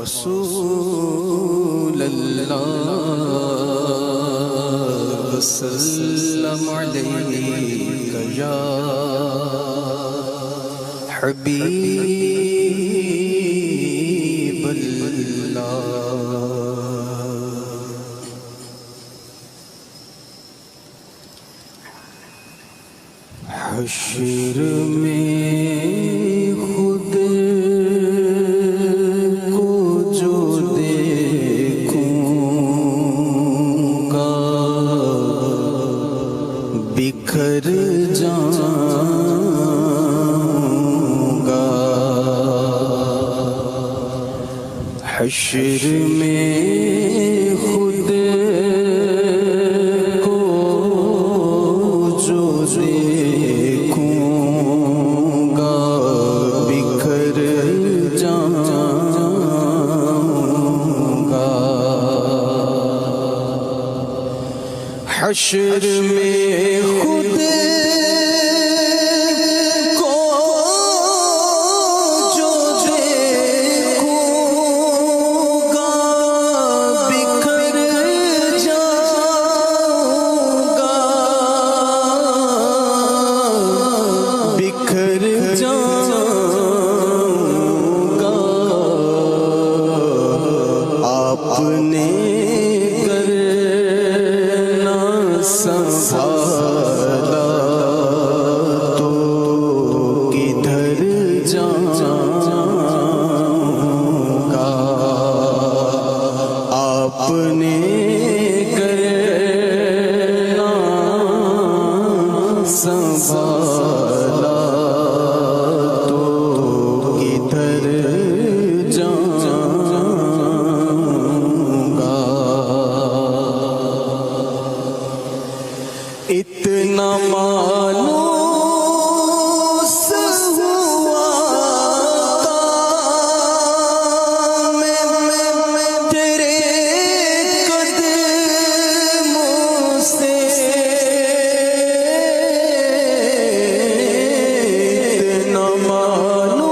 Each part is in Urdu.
رسول اللہ وسلم علیک یا حبیب اللہ۔ حشر میں خود کو جو دیکھوں گا بکھر جاؤں گا۔ حشر میں خود کو جو حشر میں خود کو جو دیکھوں گا بکھر جاؤں گا، بکھر جاؤں گا۔ آپ نے سنبھالا تو کدھر جاؤں گا۔ آپ نے کرنا سنبھالا تو کدھر جاؤں گا۔ اتنا مانوس ہوا میں تیرے قدموں سے، اتنا مانوس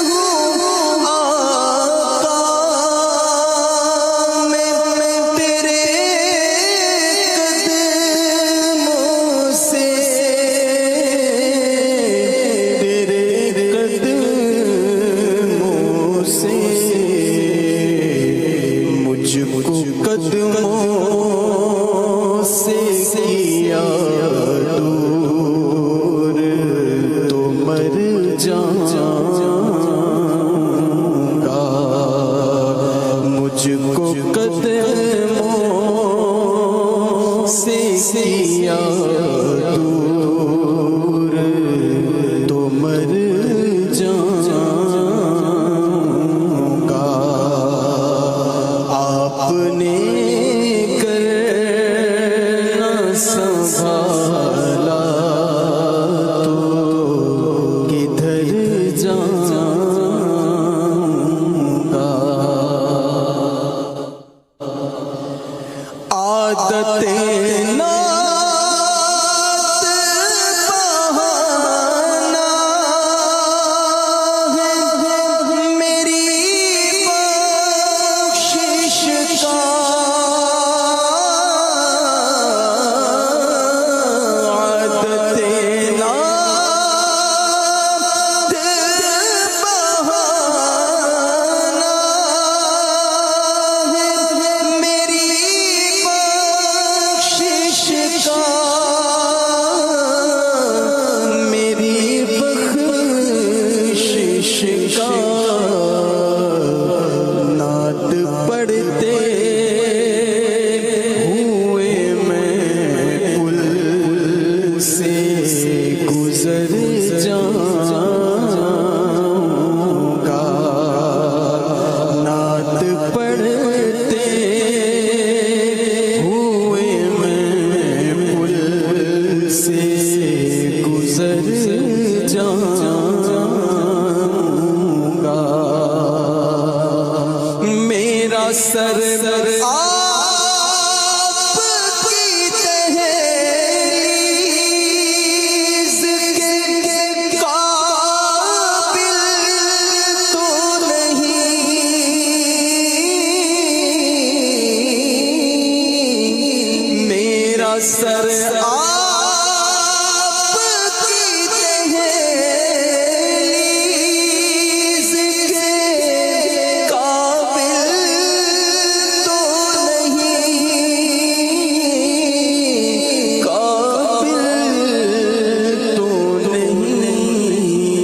ہوا میں تیرے قدموں سے کیا دور تو مر جاؤں گا۔ مجھ کو قدموں سے کیا دور تو مر جاؤں گا۔ آپ نے کرنا سنبھالا تو کدھر جاؤں گا۔ عادت سر آپ کی تہے سر آپ کی دہلیز کے قابل تو نہیں، قابل تو نہیں،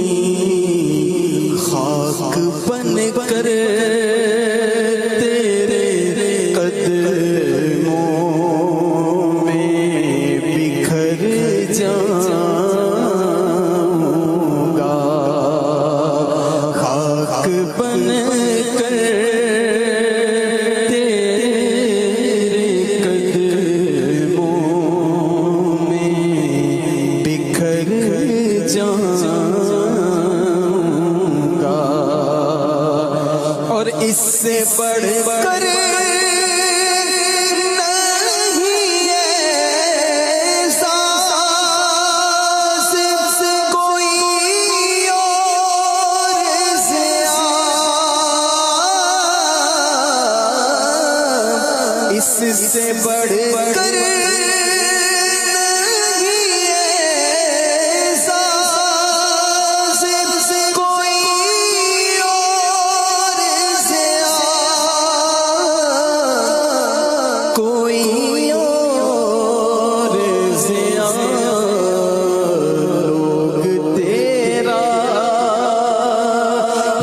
خاک بن کر تیرے قدموں میں بکھر جاؤں گا، خاک بن کر تیرے قدموں میں بکھر جاؤں گا، اور اس سے بڑھ کر نہیں احساس کوئی اور سے اس سے بڑھ کر نہیں احساس کوئی اور سے کوئی اور سے لوگ تیرا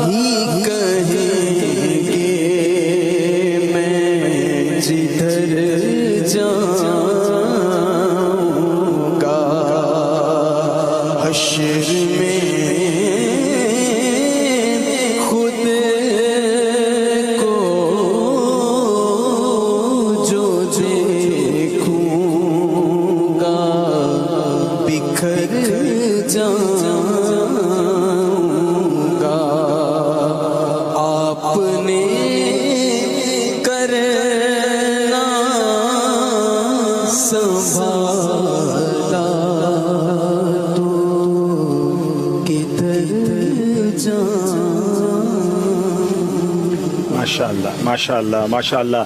ہی کہیں گے، میں جدھر جاؤں گا حشر میں خود کو جو دیکھوں گا بکھر جاؤں گا، آپ نے کرنا سنبھالا تو کدھر جاؤں؟ ماشاءاللہ ماشاءاللہ ماشاءاللہ.